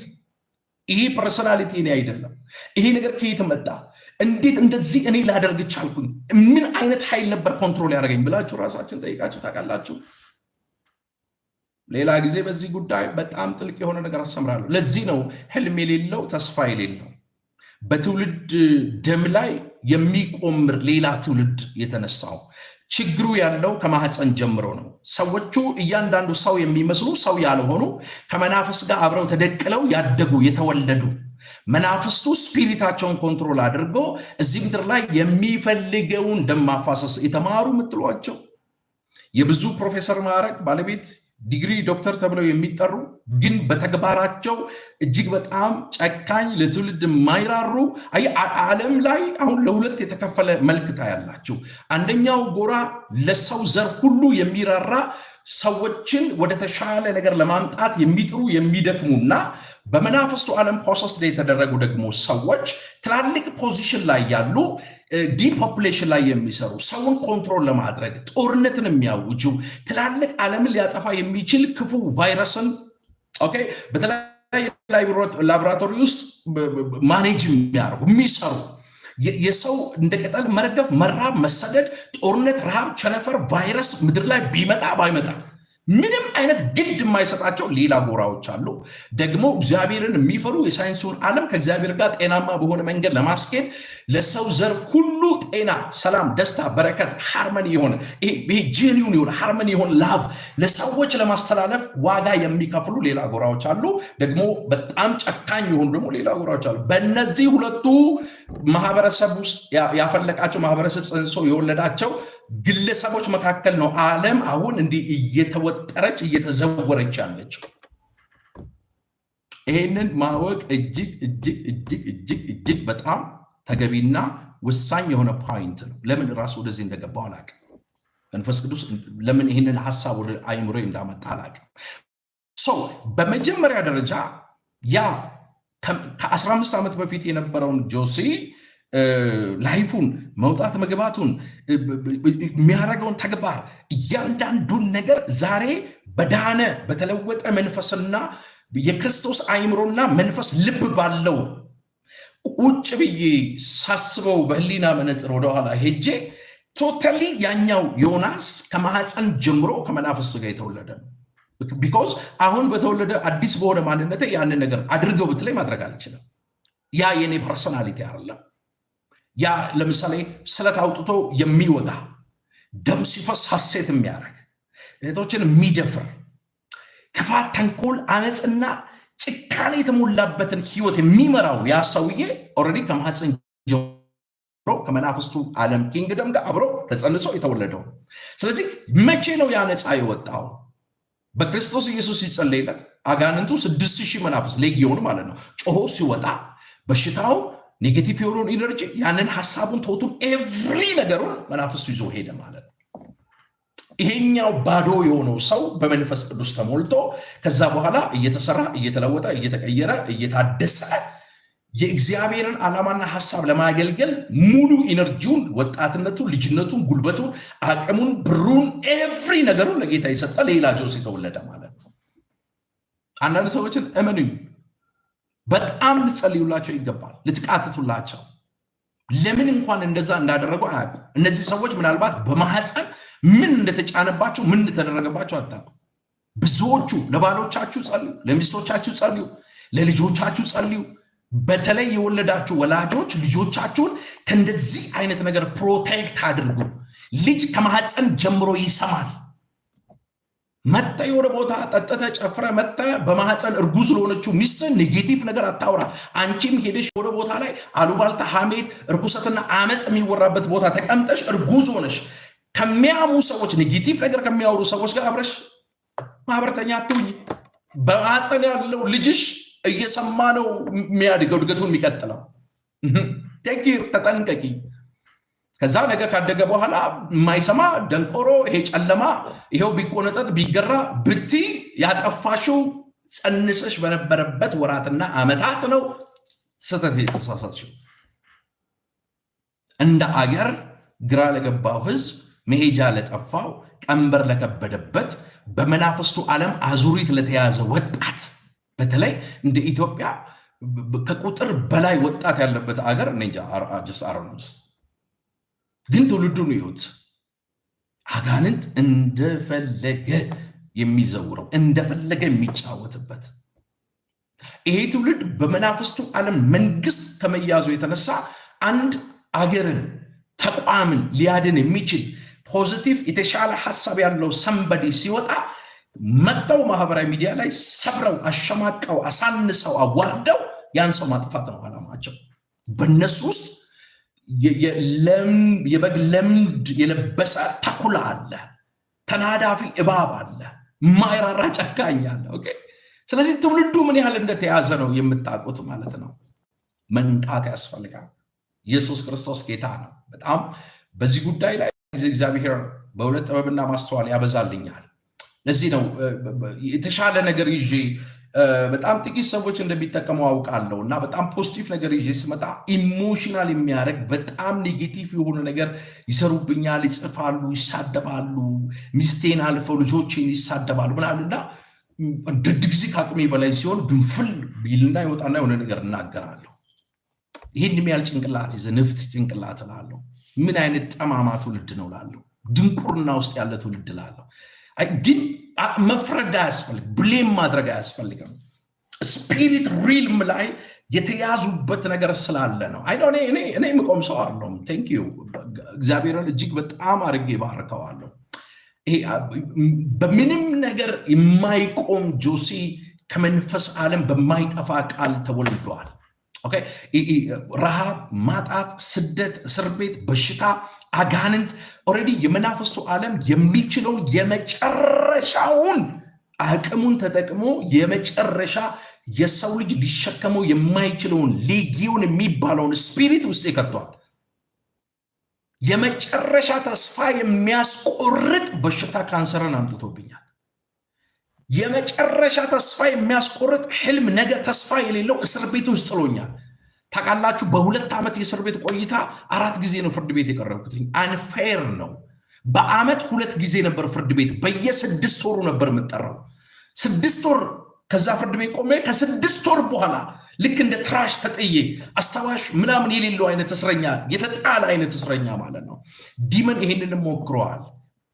S1: ይሄ ፐርሶናሊቲ እኔ አይደለም፣ ይሄ ነገር ከየት መጣ፣ እንዴት እንደዚህ እኔ ላደርግ ቻልኩኝ፣ ምን አይነት ኃይል ነበር ኮንትሮል ያደረገኝ ብላችሁ ራሳችሁን ጠይቃችሁ ታውቃላችሁ? ሌላ ጊዜ በዚህ ጉዳይ በጣም ጥልቅ የሆነ ነገር አስተምራለሁ። ለዚህ ነው ህልም የሌለው ተስፋ የሌለው በትውልድ ደም ላይ የሚቆምር ሌላ ትውልድ የተነሳው። ችግሩ ያለው ከማህፀን ጀምሮ ነው። ሰዎቹ እያንዳንዱ ሰው የሚመስሉ ሰው ያልሆኑ ከመናፍስት ጋር አብረው ተደቅለው ያደጉ የተወለዱ መናፍስቱ ስፒሪታቸውን ኮንትሮል አድርጎ እዚህ ምድር ላይ የሚፈልገውን ደም ማፋሰስ የተማሩ የምትሏቸው የብዙ ፕሮፌሰር ማዕረግ ባለቤት ዲግሪ ዶክተር ተብለው የሚጠሩ ግን በተግባራቸው እጅግ በጣም ጨካኝ ለትውልድ የማይራሩ ዓለም ላይ አሁን ለሁለት የተከፈለ መልክታ ያላቸው፣ አንደኛው ጎራ ለሰው ዘር ሁሉ የሚራራ ሰዎችን ወደ ተሻለ ነገር ለማምጣት የሚጥሩ የሚደክሙና በመናፍስቱ ዓለም ፕሮሰስ ላይ የተደረጉ ደግሞ ሰዎች ትላልቅ ፖዚሽን ላይ ያሉ ዲፖፑሌሽን ላይ የሚሰሩ ሰውን ኮንትሮል ለማድረግ ጦርነትን የሚያውጁ ትላልቅ ዓለምን ሊያጠፋ የሚችል ክፉ ቫይረስን በተለያየ ላቦራቶሪ ውስጥ ማኔጅ የሚያደርጉ የሚሰሩ የሰው እንደ ቅጠል መረገፍ፣ መራብ፣ መሰደድ፣ ጦርነት፣ ረሃብ፣ ቸነፈር፣ ቫይረስ ምድር ላይ ቢመጣ ባይመጣ ምንም አይነት ግድ የማይሰጣቸው ሌላ ጎራዎች አሉ። ደግሞ እግዚአብሔርን የሚፈሩ የሳይንሱን ዓለም ከእግዚአብሔር ጋር ጤናማ በሆነ መንገድ ለማስኬድ ለሰው ዘር ሁሉ ጤና፣ ሰላም፣ ደስታ፣ በረከት፣ ሃርመኒ የሆነ ይሄ ጄኒውን የሆነ ሃርመኒ የሆነ ላቭ ለሰዎች ለማስተላለፍ ዋጋ የሚከፍሉ ሌላ ጎራዎች አሉ። ደግሞ በጣም ጨካኝ የሆኑ ደግሞ ሌላ ጎራዎች አሉ። በእነዚህ ሁለቱ ማህበረሰብ ውስጥ ያፈለቃቸው ማህበረሰብ ጽንሶ የወለዳቸው ግለሰቦች መካከል ነው ዓለም አሁን እንዲህ እየተወጠረች እየተዘወረች ያለችው። ይህንን ማወቅ እጅግ እጅግ እጅግ እጅግ እጅግ በጣም ተገቢና ወሳኝ የሆነ ፖይንት ነው። ለምን ራሱ ወደዚህ እንደገባው አላውቅም። መንፈስ ቅዱስ ለምን ይህንን ሀሳብ ወደ አይምሮ እንዳመጣ አላውቅም። በመጀመሪያ ደረጃ ያ ከ15 ዓመት በፊት የነበረውን ጆሲ ላይፉን መውጣት መግባቱን የሚያደርገውን ተግባር እያንዳንዱን ነገር ዛሬ በዳነ በተለወጠ መንፈስና የክርስቶስ አይምሮና መንፈስ ልብ ባለው ቁጭ ብዬ ሳስበው በህሊና መነጽር ወደኋላ ሄጄ ቶታሊ ያኛው ዮናስ ከማህፀን ጀምሮ ከመናፍስቱ ጋር የተወለደ ነው። ቢኮዝ አሁን በተወለደ አዲስ በሆነ ማንነቴ ያንን ነገር አድርገው ብትለይ ማድረግ አልችልም። ያ የኔ ፐርሰናሊቲ አይደለም። ያ ለምሳሌ ስለት አውጥቶ የሚወጋ ደም ሲፈስ ሐሴት የሚያደርግ እህቶችን የሚደፍር ክፋት፣ ተንኮል፣ አመፅና ጭካኔ የተሞላበትን ህይወት የሚመራው ያ ሰውዬ ኦልሬዲ ከማህፀን ጀምሮ ከመናፍስቱ ዓለም ኪንግደም ጋር አብሮ ተጸንሶ የተወለደው። ስለዚህ መቼ ነው ያ ነፃ የወጣው? በክርስቶስ ኢየሱስ ሲጸለይለት አጋንንቱ 6000 መናፍስት ሌጊዮን ማለት ነው ጮሆ ሲወጣ በሽታው ኔጌቲቭ የሆነውን ኢነርጂ ያንን ሐሳቡን ተውቱን ኤቭሪ ነገሩን መናፍስቱ ይዞ ሄደ ማለት ነው። ይሄኛው ባዶ የሆነው ሰው በመንፈስ ቅዱስ ተሞልቶ ከዛ በኋላ እየተሰራ እየተለወጠ እየተቀየረ እየታደሰ የእግዚአብሔርን ዓላማና ሐሳብ ለማገልገል ሙሉ ኢነርጂውን፣ ወጣትነቱን፣ ልጅነቱን፣ ጉልበቱን፣ አቅሙን፣ ብሩን ኤቭሪ ነገሩን ለጌታ የሰጠ ሌላ ጆሲ ተወለደ ማለት ነው። አንዳንድ ሰዎችን እመኑኝ በጣም ልጸልዩላቸው ይገባል፣ ልትቃትቱላቸው። ለምን እንኳን እንደዛ እንዳደረጉ አያውቁ። እነዚህ ሰዎች ምናልባት በማህፀን ምን እንደተጫነባቸው ምን እንደተደረገባቸው አታውቁ። ብዙዎቹ ለባሎቻችሁ ጸልዩ፣ ለሚስቶቻችሁ ጸልዩ፣ ለልጆቻችሁ ጸልዩ። በተለይ የወለዳችሁ ወላጆች ልጆቻችሁን ከእንደዚህ አይነት ነገር ፕሮቴክት አድርጉ። ልጅ ከማህፀን ጀምሮ ይሰማል። መጣ የሆነ ቦታ ጠጥተ ጨፍረ መጣ በማህፀን እርጉዝ ለሆነችው ሚስት ኔጌቲቭ ነገር አታውራ። አንቺም ሄደሽ ወደ ቦታ ላይ አሉባልታ፣ ሐሜት፣ እርኩሰትና አመፅ የሚወራበት ቦታ ተቀምጠሽ እርጉዝ ሆነሽ ከሚያሙ ሰዎች ኔጌቲቭ ነገር ከሚያወሩ ሰዎች ጋር አብረሽ ማህበረተኛ አትሁኝ። በማህፀን ያለው ልጅሽ እየሰማ ነው የሚያድገው እድገቱን የሚቀጥለው። ቴኪር ተጠንቀቂ። ከዛ ነገ ካደገ በኋላ የማይሰማ ደንቆሮ፣ ይሄ ጨለማ፣ ይሄው ቢቆነጠጥ ቢገራ ብቲ ያጠፋሽው ጸንሰሽ በነበረበት ወራትና አመታት ነው ስተት የተሳሳትሽው። እንደ አገር ግራ ለገባው ህዝብ፣ መሄጃ ለጠፋው፣ ቀንበር ለከበደበት፣ በመናፍስቱ ዓለም አዙሪት ለተያዘ ወጣት በተለይ እንደ ኢትዮጵያ ከቁጥር በላይ ወጣት ያለበት አገር እንጃ ግን ትውልዱን ይሁት አጋንንት እንደፈለገ የሚዘውረው እንደፈለገ የሚጫወትበት ይሄ ትውልድ በመናፍስቱ ዓለም መንግስት ከመያዙ የተነሳ አንድ አገርን ተቋምን ሊያድን የሚችል ፖዚቲቭ የተሻለ ሐሳብ ያለው ሰንበዲ ሲወጣ መጣው ማህበራዊ ሚዲያ ላይ ሰብረው አሸማቀው አሳንሰው አዋርደው ያን ሰው ማጥፋት ነው ዓላማቸው። በእነሱ ውስጥ የበግ ለምድ የለበሰ ተኩላ አለ፣ ተናዳፊ እባብ አለ፣ ማይራራ ጨካኝ አለ። ኦኬ። ስለዚህ ትውልዱ ምን ያህል እንደተያዘ ነው የምታውቁት ማለት ነው። መንቃት ያስፈልጋል። ኢየሱስ ክርስቶስ ጌታ ነው። በጣም በዚህ ጉዳይ ላይ እግዚአብሔር በእውነት ጥበብና ማስተዋል ያበዛልኛል። ለዚህ ነው የተሻለ ነገር ይዤ በጣም ጥቂት ሰዎች እንደሚጠቀሙ አውቃለሁ እና በጣም ፖዚቲቭ ነገር ይዤ ስመጣ ኢሞሽናል የሚያደርግ በጣም ኔጌቲቭ የሆነ ነገር ይሰሩብኛል፣ ይጽፋሉ፣ ይሳደባሉ፣ ሚስቴን አልፈው ልጆቼን ይሳደባሉ ምናምንና ድድ ጊዜ ከአቅሜ በላይ ሲሆን ግንፍል ቢልና ይወጣና የሆነ ነገር እናገራለሁ። ይህን የሚያል ጭንቅላት ይዘ ንፍት ጭንቅላት ላለሁ ምን አይነት ጠማማ ትውልድ ነው ላለሁ፣ ድንቁርና ውስጥ ያለ ትውልድ ላለሁ። ግን መፍረድ አያስፈልግ፣ ብሌም ማድረግ አያስፈልግም። ስፒሪት ሪልም ላይ የተያዙበት ነገር ስላለ ነው። እኔ የምቆም ሰው አይደለሁም። ቴንክ ዩ እግዚአብሔርን እጅግ በጣም አድርጌ ባርከዋለሁ። በምንም ነገር የማይቆም ጆሲ ከመንፈስ ዓለም በማይጠፋ ቃል ተወልደዋል። ረሃብ፣ ማጣት፣ ስደት፣ እስር ቤት፣ በሽታ፣ አጋንንት ኦልሬዲ የመናፍስቱ ዓለም የሚችለውን የመጨረሻውን አቅሙን ተጠቅሞ የመጨረሻ የሰው ልጅ ሊሸከመው የማይችለውን ሌጊዮን የሚባለውን ስፒሪት ውስጥ ይከቷል። የመጨረሻ ተስፋ የሚያስቆርጥ በሽታ ካንሰርን አምጥቶብኛል። የመጨረሻ ተስፋ የሚያስቆርጥ ህልም፣ ነገ ተስፋ የሌለው እስር ቤት ውስጥ ጥሎኛል። ታውቃላችሁ፣ በ2 ዓመት የእስር ቤት ቆይታ 4 ጊዜ ነው ፍርድ ቤት የቀረብኩት። አንፌር ነው። በአመት 2 ጊዜ ነበር ፍርድ ቤት፣ በየ6 ወሩ ነበር የምጠራው። 6 ወር ከዛ ፍርድ ቤት ቆሜ ከ6 ወር በኋላ ልክ እንደ ትራሽ ተጥዬ አስታዋሽ ምናምን የሌለው አይነት እስረኛ፣ የተጣለ አይነት እስረኛ ማለት ነው። ዲመን ይሄንንም ሞክረዋል።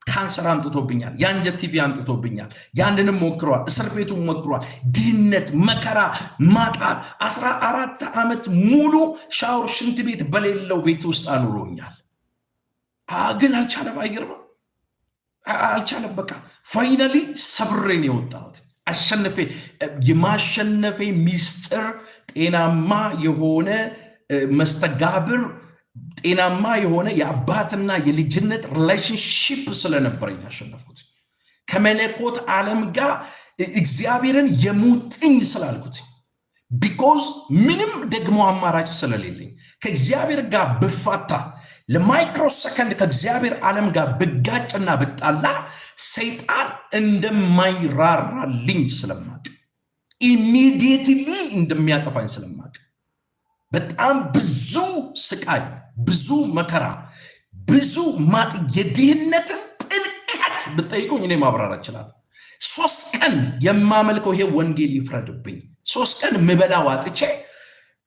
S1: ካንሰር አምጥቶብኛል፣ የአንጀት ቲቪ አምጥቶብኛል። ያንንም ሞክረዋል፣ እስር ቤቱን ሞክረዋል። ድህነት፣ መከራ፣ ማጣት 14 ዓመት ሙሉ ሻወር ሽንት ቤት በሌለው ቤት ውስጥ አኑሮኛል። ግን አልቻለም። አይገርምም? አልቻለም። በቃ ፋይናሊ ሰብሬን የወጣሁት አሸነፌ። የማሸነፌ ሚስጥር ጤናማ የሆነ መስተጋብር፣ ጤናማ የሆነ የአባትና የልጅነት ሪሌሽንሽፕ ስለነበረኝ ያሸነፉት። ከመለኮት ዓለም ጋር እግዚአብሔርን የሙጥኝ ስላልኩት፣ ቢኮዝ ምንም ደግሞ አማራጭ ስለሌለኝ ከእግዚአብሔር ጋር ብፋታ፣ ለማይክሮ ሰከንድ ከእግዚአብሔር ዓለም ጋር ብጋጭና ብጣላ ሰይጣን እንደማይራራልኝ ስለማቅ፣ ኢሚዲየትሊ እንደሚያጠፋኝ ስለማቅ በጣም ብዙ ስቃይ፣ ብዙ መከራ፣ ብዙ ማጥ፣ የድህነትን ጥልቀት ብጠይቁኝ እኔ ማብራር እችላለሁ። 3 ቀን የማመልከው ይሄ ወንጌል ይፍረድብኝ። 3 ቀን ምበላው አጥቼ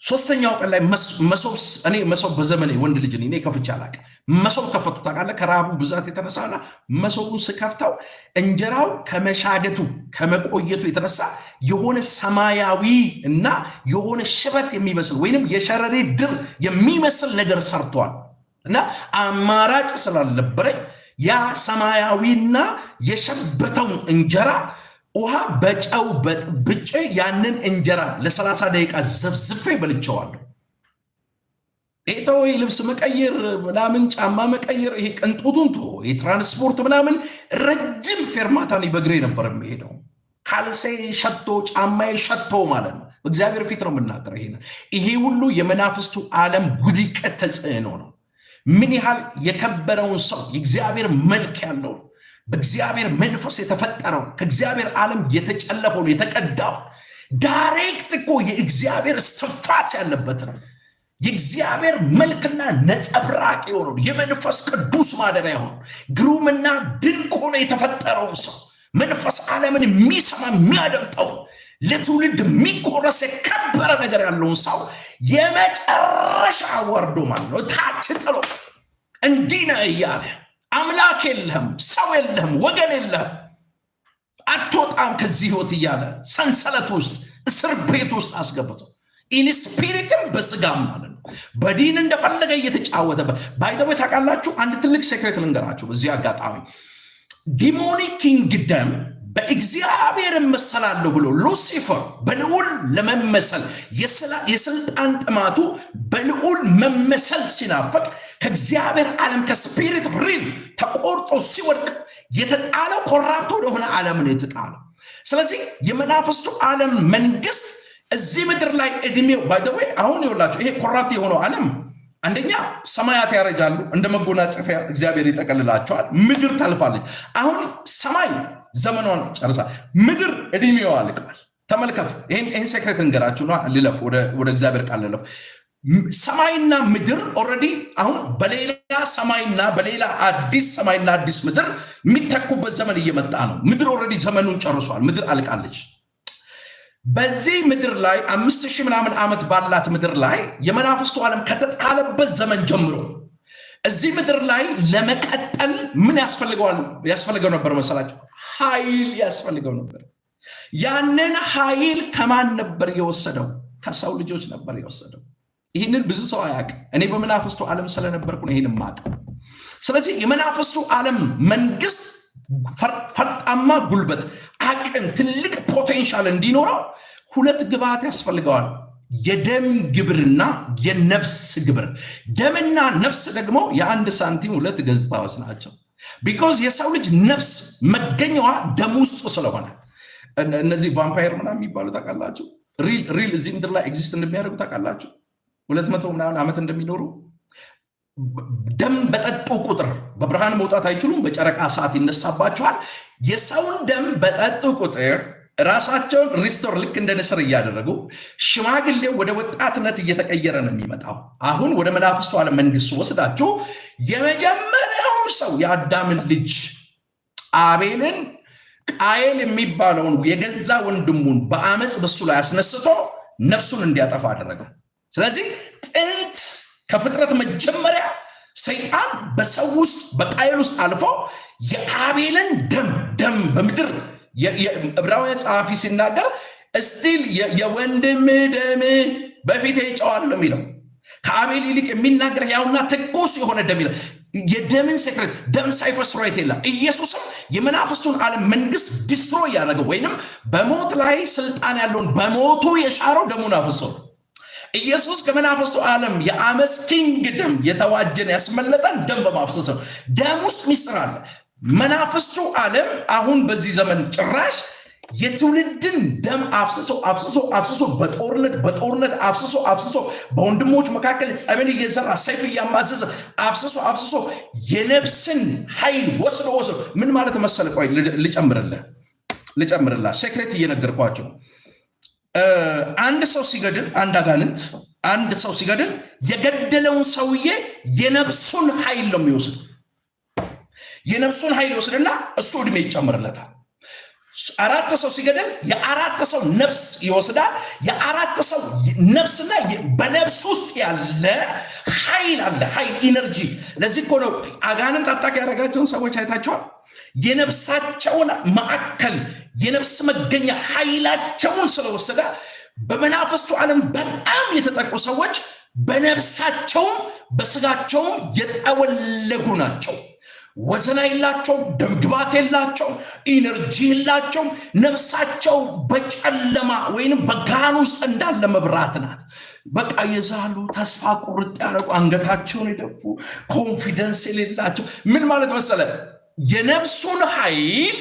S1: ሶስተኛው ቀን ላይ መሶብ በዘመኔ ወንድ ልጅ እኔ ከፍቼ አላውቅም። መሶብ ከፈቱ ታውቃለህ? ከረሃቡ ብዛት የተነሳና መሶቡን ስከፍተው እንጀራው ከመሻገቱ ከመቆየቱ የተነሳ የሆነ ሰማያዊ እና የሆነ ሽበት የሚመስል ወይንም የሸረሬ ድር የሚመስል ነገር ሰርቷል። እና አማራጭ ስላልነበረኝ ያ ሰማያዊና የሸበተውን እንጀራ ውሃ በጨው በጥብጬ ያንን እንጀራ ለ30 ደቂቃ ዘፍዝፌ በልቼዋለሁ። ይሄ ልብስ መቀየር ምናምን ጫማ መቀየር ይሄ ቅንጡቱን የትራንስፖርት ምናምን ረጅም ፌርማታን በእግሬ ነበር የሚሄደው። ካልሴ ሸቶ ጫማዬ ሸቶ ማለት ነው። እግዚአብሔር ፊት ነው የምናገረው። ይሄ ሁሉ የመናፍስቱ ዓለም ውድቀት ተጽዕኖ ነው። ምን ያህል የከበረውን ሰው የእግዚአብሔር መልክ ያለው በእግዚአብሔር መንፈስ የተፈጠረው ከእግዚአብሔር ዓለም የተጨለፈውን የተቀዳው ዳይሬክት እኮ የእግዚአብሔር እስትንፋስ ያለበት ነው። የእግዚአብሔር መልክና ነጸብራቅ የሆነው የመንፈስ ቅዱስ ማደሪያ የሆነው ግሩምና ድንቅ ሆኖ የተፈጠረውን ሰው መንፈስ ዓለምን የሚሰማ የሚያደምጠው ለትውልድ የሚቆረስ የከበረ ነገር ያለውን ሰው የመጨረሻ ወርዶ ማለት ነው ታች ጥሎ እንዲህ ነው እያለ አምላክ የለህም፣ ሰው የለህም፣ ወገን የለህም፣ አትወጣም ከዚህ ህይወት እያለ ሰንሰለት ውስጥ እስር ቤት ውስጥ አስገብተው ኢንስፒሪትም በስጋም ማለት ነው በዲን እንደፈለገ እየተጫወተበት ባይተው ታውቃላችሁ። አንድ ትልቅ ሴክሬት ልንገራችሁ በዚህ አጋጣሚ። ዲሞኒክ ኪንግደም በእግዚአብሔር እመሰላለሁ ብሎ ሉሲፈር በልዑል ለመመሰል የስልጣን ጥማቱ በልዑል መመሰል ሲናፈቅ ከእግዚአብሔር ዓለም ከስፒሪት ሪል ተቆርጦ ሲወድቅ የተጣለው ኮራፕት ወደሆነ ዓለምን የተጣለው። ስለዚህ የመናፍስቱ ዓለም መንግስት እዚህ ምድር ላይ እድሜው ባይደወይ አሁን ይወላችሁ ይሄ ኮራፕት የሆነው ዓለም አንደኛ ሰማያት ያረጃሉ፣ እንደ መጎናጸፊያ እግዚአብሔር ይጠቀልላቸዋል። ምድር ታልፋለች። አሁን ሰማይ ዘመኗን ጨርሳ ምድር እድሜዋ አልቀዋል። ተመልከቱ። ይህን ሴክሬት እንገራችሁ ነው። ልለፍ ወደ እግዚአብሔር ቃል ልለፍ። ሰማይና ምድር ኦልሬዲ አሁን በሌላ ሰማይና በሌላ አዲስ ሰማይና አዲስ ምድር የሚተኩበት ዘመን እየመጣ ነው። ምድር ኦልሬዲ ዘመኑን ጨርሷል። ምድር አልቃለች። በዚህ ምድር ላይ 5000 ምናምን ዓመት ባላት ምድር ላይ የመናፍስቱ ዓለም ከተጣለበት ዘመን ጀምሮ እዚህ ምድር ላይ ለመቀጠል ምን ያስፈልገው ነበር መሰላችሁ? ኃይል ያስፈልገው ነበር። ያንን ኃይል ከማን ነበር የወሰደው? ከሰው ልጆች ነበር የወሰደው። ይህንን ብዙ ሰው አያውቅም። እኔ በመናፍስቱ ዓለም ስለነበርኩ ነው ይህን የማውቀው። ስለዚህ የመናፍስቱ ዓለም መንግስት ፈርጣማ ጉልበት፣ አቅም፣ ትልቅ ፖቴንሻል እንዲኖረው ሁለት ግብዓት ያስፈልገዋል። የደም ግብርና የነፍስ ግብር። ደምና ነፍስ ደግሞ የአንድ ሳንቲም ሁለት ገጽታዎች ናቸው። ቢኮዝ የሰው ልጅ ነፍስ መገኘዋ ደም ውስጥ ስለሆነ እነዚህ ቫምፓየር ምናምን የሚባሉ ታውቃላችሁ? ሪል እዚህ ምድር ላይ ኤግዚስት እንደሚያደርጉ ታውቃላችሁ? 200 ምናምን ዓመት እንደሚኖሩ ደም በጠጡ ቁጥር በብርሃን መውጣት አይችሉም። በጨረቃ ሰዓት ይነሳባቸዋል። የሰውን ደም በጠጡ ቁጥር ራሳቸውን ሪስቶር ልክ እንደ ንስር እያደረጉ ሽማግሌው ወደ ወጣትነት እየተቀየረ ነው የሚመጣው። አሁን ወደ መናፍስቱ ዓለም መንግስት ወስዳችሁ የመጀመሪያውን ሰው የአዳምን ልጅ አቤልን ቃየል የሚባለውን የገዛ ወንድሙን በአመፅ በሱ ላይ አስነስቶ ነፍሱን እንዲያጠፋ አደረገ። ስለዚህ ጥንት ከፍጥረት መጀመሪያ ሰይጣን በሰው ውስጥ በቃየል ውስጥ አልፎ የአቤልን ደም በምድር የዕብራውያን ጸሐፊ ሲናገር እስቲል የወንድም ደም በፊቴ ይጨዋለሁ የሚለው ከአቤል ይልቅ የሚናገር ያውና ትኩስ የሆነ ደም ይላል። የደምን ሴክሬት ደም ሳይፈስ ራይት የለም። ኢየሱስም የመናፍስቱን ዓለም መንግስት ዲስትሮይ ያደረገው ወይንም በሞት ላይ ስልጣን ያለውን በሞቱ የሻረው ደሙን አፍሶ ነው። ኢየሱስ ከመናፍስቱ ዓለም የአመፅ ኪንግደም የተዋጀን ያስመለጠን ደም በማፍሰስ ነው። ደም ውስጥ ሚስጥር አለ። መናፍስቱ ዓለም አሁን በዚህ ዘመን ጭራሽ የትውልድን ደም አፍስሶ በጦርነት አፍስሶ በወንድሞች መካከል ጸብን እየዘራ ሰይፍ እያማዘዘ አፍስሶ የነፍስን ኃይል ወስዶ ምን ማለት መሰለ? ቆይ ልጨምርላ ሴክሬት እየነገርኳቸው። አንድ ሰው ሲገድል አንድ ሰው ሲገድል የገደለውን ሰውዬ የነፍሱን ኃይል ነው የሚወስድ። የነፍሱን ኃይል ይወስድና እሱ ዕድሜ ይጨምርለታል። አራት ሰው ሲገደል የአራት ሰው ነፍስ ይወስዳል። የአራት ሰው ነፍስና በነፍስ ውስጥ ያለ ኃይል አለ፣ ኃይል ኢነርጂ። ለዚህ እኮ ነው አጋንንት አጣቂ ያደረጋቸውን ሰዎች አይታቸዋል። የነፍሳቸውን ማዕከል የነፍስ መገኛ ኃይላቸውን ስለወሰደ በመናፍስቱ ዓለም በጣም የተጠቁ ሰዎች በነፍሳቸውም በስጋቸውም የጠወለጉ ናቸው። ወዘና የላቸውም፣ ደምግባት የላቸውም፣ ኢነርጂ የላቸውም። ነፍሳቸው በጨለማ ወይንም በጋን ውስጥ እንዳለ መብራት ናት። በቃ የዛሉ ተስፋ ቁርጥ ያደረጉ አንገታቸውን የደፉ ኮንፊደንስ የሌላቸው ምን ማለት መሰለ የነፍሱን ኃይል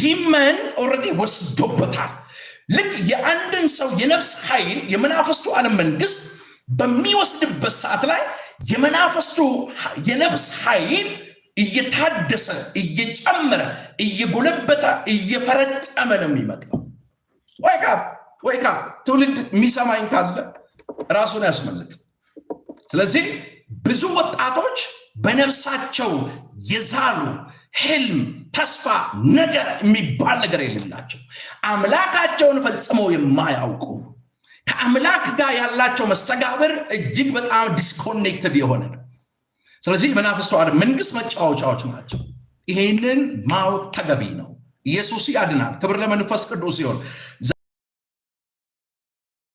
S1: ዲመን ኦልሬዲ ወስዶበታል። ልክ የአንድን ሰው የነፍስ ኃይል የመናፍስቱ ዓለም መንግስት በሚወስድበት ሰዓት ላይ የመናፍስቱ የነፍስ ኃይል እየታደሰ እየጨመረ እየጎለበተ እየፈረጠመ ነው የሚመጣው። ወይካ ትውልድ የሚሰማኝ ካለ ራሱን ያስመልጥ። ስለዚህ ብዙ ወጣቶች በነፍሳቸው የዛሉ ህልም፣ ተስፋ፣ ነገር የሚባል ነገር የሌላቸው አምላካቸውን ፈጽመው የማያውቁ ከአምላክ ጋር ያላቸው መስተጋብር እጅግ በጣም ዲስኮኔክትድ የሆነ ነው። ስለዚህ መናፍስቱ ዓለም መንግስት መጫወቻዎች ናቸው። ይሄንን ማወቅ ተገቢ ነው። ኢየሱስ ያድናል። ክብር ለመንፈስ ቅዱስ ይሁን።